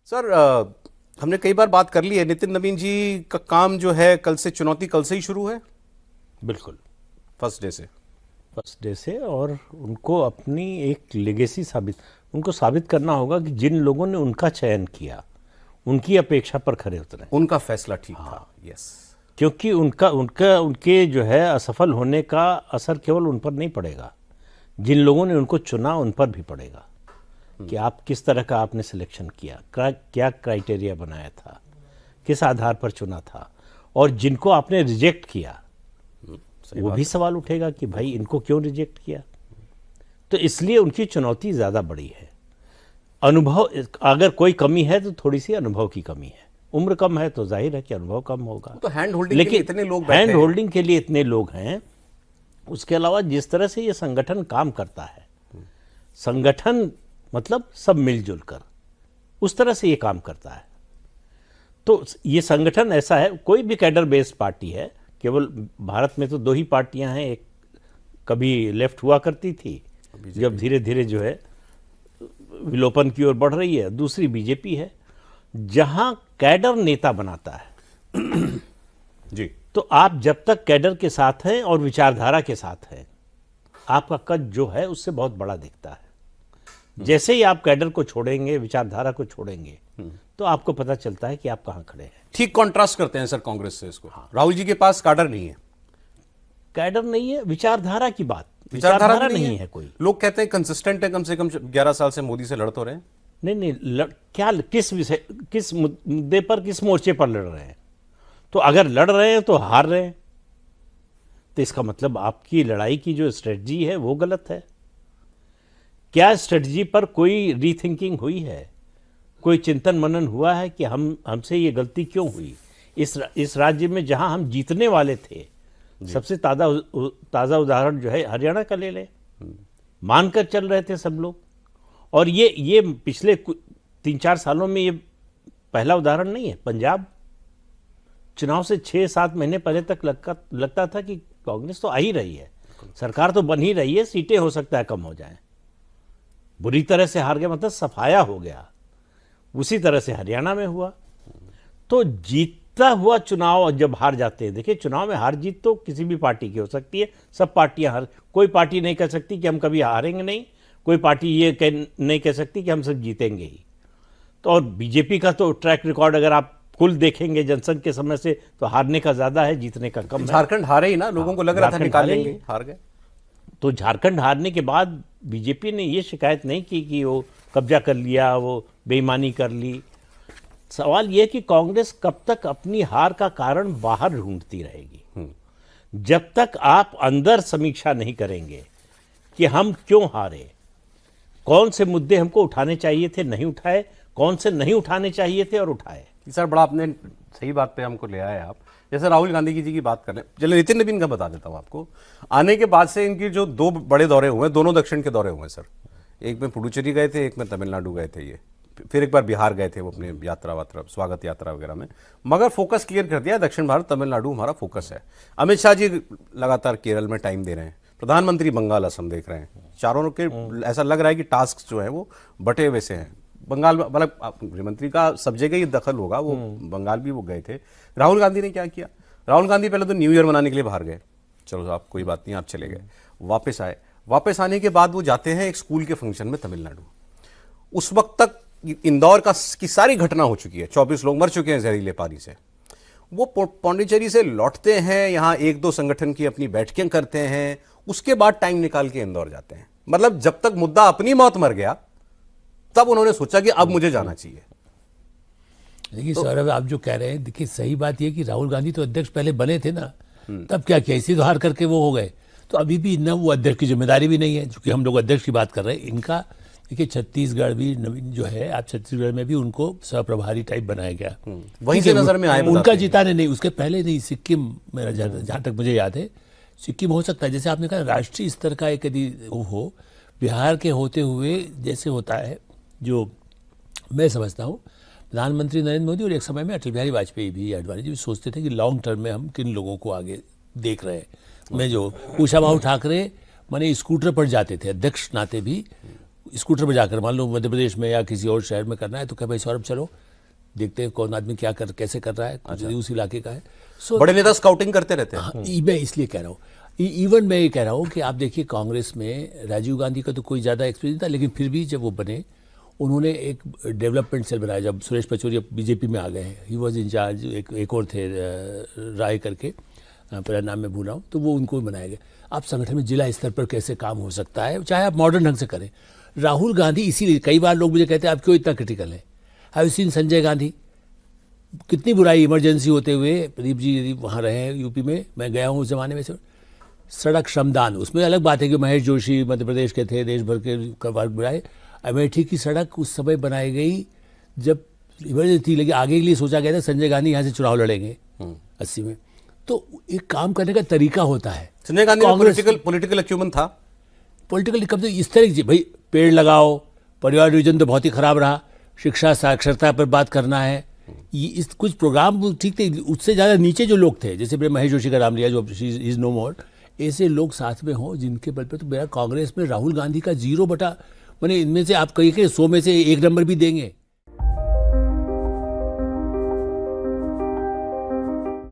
Sir हमने कई बार बात कर ली है, नितिन नवीन जी का काम जो है कल से, चुनौती कल से ही शुरू है, बिल्कुल फर्स्ट डे से। फर्स्ट डे से। और उनको अपनी एक लेगेसी उनको साबित करना होगा कि जिन लोगों ने उनका चयन किया उनकी अपेक्षा पर खरे उतरे। उनका फैसला ठीक था। यस, क्योंकि उनके जो है असफल होने का असर केवल उन पर नहीं पड़ेगा, जिन लोगों ने उनको चुना उन पर भी पड़ेगा कि आप किस तरह का आपने सिलेक्शन किया, क्या क्राइटेरिया बनाया था, किस आधार पर चुना था, और जिनको आपने रिजेक्ट किया वो भी सवाल उठेगा कि भाई इनको क्यों रिजेक्ट किया। तो इसलिए उनकी चुनौती ज़्यादा बड़ी है। अनुभव, अगर कोई कमी है तो थोड़ी सी अनुभव की कमी है। उम्र कम है तो जाहिर है कि अनुभव कम होगा। तो हैंड होल्डिंग के लिए इतने लोग बैठे हैंड होल्डिंग के लिए इतने लोग हैं। उसके अलावा जिस तरह से ये संगठन काम करता है, संगठन मतलब सब मिलजुल कर, उस तरह से ये काम करता है। तो ये संगठन ऐसा है, कोई भी कैडर बेस्ड पार्टी है, केवल भारत में तो दो ही पार्टियां हैं, एक कभी लेफ्ट हुआ करती थी जब धीरे धीरे जो है विलोपन की ओर बढ़ रही है, दूसरी बीजेपी है। जहां कैडर नेता बनाता है जी, तो आप जब तक कैडर के साथ हैं और विचारधारा के साथ हैं, आपका कद जो है उससे बहुत बड़ा दिखता है। जैसे ही आप कैडर को छोड़ेंगे, विचारधारा को छोड़ेंगे, तो आपको पता चलता है कि आप कहां खड़े हैं। ठीक कॉन्ट्रास्ट करते हैं सर कांग्रेस से इसको। राहुल जी के पास कैडर नहीं है, कैडर नहीं है, विचारधारा की बात, विचारधारा नहीं है कोई। लोग कहते हैं कंसिस्टेंट है, कम से कम 11 साल से मोदी से लड़ तो रहे हैं। नहीं, क्या, किस विषय, किस मुद्दे पर, किस मोर्चे पर लड़ रहे हैं? तो अगर लड़ रहे हैं तो हार रहे हैं, तो इसका मतलब आपकी लड़ाई की जो स्ट्रेटजी है वो गलत है। क्या स्ट्रेटजी पर कोई रीथिंकिंग हुई है, कोई चिंतन मनन हुआ है कि हमसे ये गलती क्यों हुई? इस राज्य में जहां हम जीतने वाले थे, सबसे ताज़ा उदाहरण जो है हरियाणा का ले लें। मानकर चल रहे थे सब लोग, और ये पिछले 3-4 सालों में ये पहला उदाहरण नहीं है। पंजाब चुनाव से 6-7 महीने पहले तक लगता था कि कांग्रेस तो आ ही रही है, सरकार तो बन ही रही है, सीटें हो सकता है कम हो जाएं। बुरी तरह से हार गया, मतलब सफाया हो गया। उसी तरह से हरियाणा में हुआ। तो जीतता हुआ चुनाव जब हार जाते हैं, देखिए चुनाव में हार जीत तो किसी भी पार्टी की हो सकती है, सब पार्टियां कोई पार्टी नहीं कह सकती कि हम कभी हारेंगे नहीं, कोई पार्टी ये नहीं कह सकती कि हम सब जीतेंगे ही। तो और बीजेपी का तो ट्रैक रिकॉर्ड अगर आप कुल देखेंगे जनसंघ के समय से, तो हारने का ज्यादा है, जीतने का कम है। झारखंड हारे ही ना, लोगों को लग रहा था निकाल लेंगे, हार गए। तो झारखंड हारने के बाद बीजेपी ने ये शिकायत नहीं की कि वो कब्जा कर लिया, वो बेईमानी कर ली। सवाल ये कि कांग्रेस कब तक अपनी हार का कारण बाहर ढूंढती रहेगी। जब तक आप अंदर समीक्षा नहीं करेंगे कि हम क्यों हारे, कौन से मुद्दे हमको उठाने चाहिए थे नहीं उठाए, कौन से नहीं उठाने चाहिए थे और उठाए। सर बड़ा आपने सही बात पे हमको ले आए आप। जैसे राहुल गांधी जी की बात कर रहे हैं, चलिए नितिन नवीन का बता देता हूँ आपको। आने के बाद से इनकी जो 2 बड़े दौरे हुए, दोनों दक्षिण के दौरे हुए सर। एक में पुडुचेरी गए थे, एक में तमिलनाडु गए थे, ये फिर एक बार बिहार गए थे वो अपने यात्रा स्वागत यात्रा वगैरह में। मगर फोकस क्लियर कर दिया, दक्षिण भारत तमिलनाडु हमारा फोकस है। अमित शाह जी लगातार केरल में टाइम दे रहे हैं, प्रधानमंत्री बंगाल असम देख रहे हैं। चारों के ऐसा लग रहा है कि टास्क जो है वो बटे हुए से हैं। बंगाल मतलब गृहमंत्री का सब जगह ही दखल होगा, वो बंगाल भी वो गए थे। राहुल गांधी ने क्या किया? राहुल गांधी पहले तो न्यू ईयर मनाने के लिए बाहर गए, चलो आप कोई बात नहीं, आप चले गए, वापस आए। वापस आने के बाद वो जाते हैं एक स्कूल के फंक्शन में तमिलनाडु। उस वक्त तक इंदौर की सारी घटना हो चुकी है, 24 लोग मर चुके हैं जहरीले पानी से। वो पौंडीचेरी से लौटते हैं, यहाँ 1-2 संगठन की अपनी बैठकें करते हैं, उसके बाद टाइम निकाल के इंदौर जाते हैं। मतलब जब तक मुद्दा अपनी मौत मर गया, तब उन्होंने सोचा कि अब मुझे जाना चाहिए। देखिए सौरभ, आप जो कह रहे हैं, देखिए सही बात यह कि राहुल गांधी तो अध्यक्ष पहले बने थे ना, तब क्या किया, इसी तो हार करके वो हो गए। तो अभी भी ना वो अध्यक्ष की जिम्मेदारी भी नहीं है, क्योंकि हम लोग अध्यक्ष की बात कर रहे हैं। इनका देखिए छत्तीसगढ़ भी नवीन जो है, आप छत्तीसगढ़ में भी उनको सहप्रभारी टाइप बनाया गया, वहीं से नजर में आए। उनका जिताने नहीं, उसके पहले नहीं, सिक्किम मेरा जहाँ तक मुझे याद है सिक्किम हो सकता है। जैसे आपने कहा राष्ट्रीय स्तर का एक यदि वो हो, बिहार के होते हुए जैसे होता है, जो मैं समझता हूँ प्रधानमंत्री नरेंद्र मोदी और एक समय में अटल बिहारी वाजपेयी भी, आडवाणी जी भी सोचते थे कि लॉन्ग टर्म में हम किन लोगों को आगे देख रहे हैं। मैं जो कुशाभाऊ ठाकरे माने स्कूटर पर जाते थे, अध्यक्ष नाते भी स्कूटर में जाकर, मान लो मध्य प्रदेश में या किसी और शहर में करना है, तो क्या भाई सौरभ चलो देखते हैं कौन आदमी कैसे कर रहा है, उस इलाके का है। सो बड़े नेता स्काउटिंग करते रहते हैं। हाँ, मैं इसलिए कह रहा हूँ, इवन मैं ये कह रहा हूँ कि आप देखिए कांग्रेस में राजीव गांधी का तो कोई ज़्यादा एक्सपीरियंस था, लेकिन फिर भी जब वो बने उन्होंने एक डेवलपमेंट सेल बनाया। जब सुरेश पचौरी बीजेपी में आ गए हैं, ही वॉज इन चार्ज, एक और थे राय करके, पूरा नाम मैं भूल रहा हूँ, तो वो उनको बनाया गया। आप संगठन में जिला स्तर पर कैसे काम हो सकता है, चाहे आप मॉडर्न ढंग से करें। राहुल गांधी, इसीलिए कई बार लोग मुझे कहते हैं आप क्यों इतना क्रिटिकल हैं। हैव सीन संजय गांधी, कितनी बुराई इमरजेंसी होते हुए, प्रदीप जी यदि वहाँ रहे हैं यूपी में, मैं गया हूँ उस जमाने में से, सड़क श्रमदान, उसमें अलग बात है कि महेश जोशी मध्य प्रदेश के थे, देश भर के वर्ग बनाए। अमेठी की सड़क उस समय बनाई गई जब इमरजेंसी लगी, आगे के लिए सोचा गया था संजय गांधी यहाँ से चुनाव लड़ेंगे 80 में। तो एक काम करने का तरीका होता है। संजय गांधी में पॉलिटिकल अक्यूमेंट था, पॉलिटिकल कब, तो इस तरह की भाई पेड़ लगाओ, परिवार नियोजन तो बहुत ही खराब रहा, शिक्षा साक्षरता पर बात करना है, ये इस कुछ प्रोग्राम ठीक थे। उससे ज़्यादा नीचे जो लोग थे, जैसे मैंने महेश जोशी का नाम लिया जो इज नो मोर, ऐसे लोग साथ में हों जिनके बल पे, तो मेरा कांग्रेस में राहुल गांधी का 0 बटा, मैंने इनमें से आप कहिए कि 100 में से 1 नंबर भी देंगे।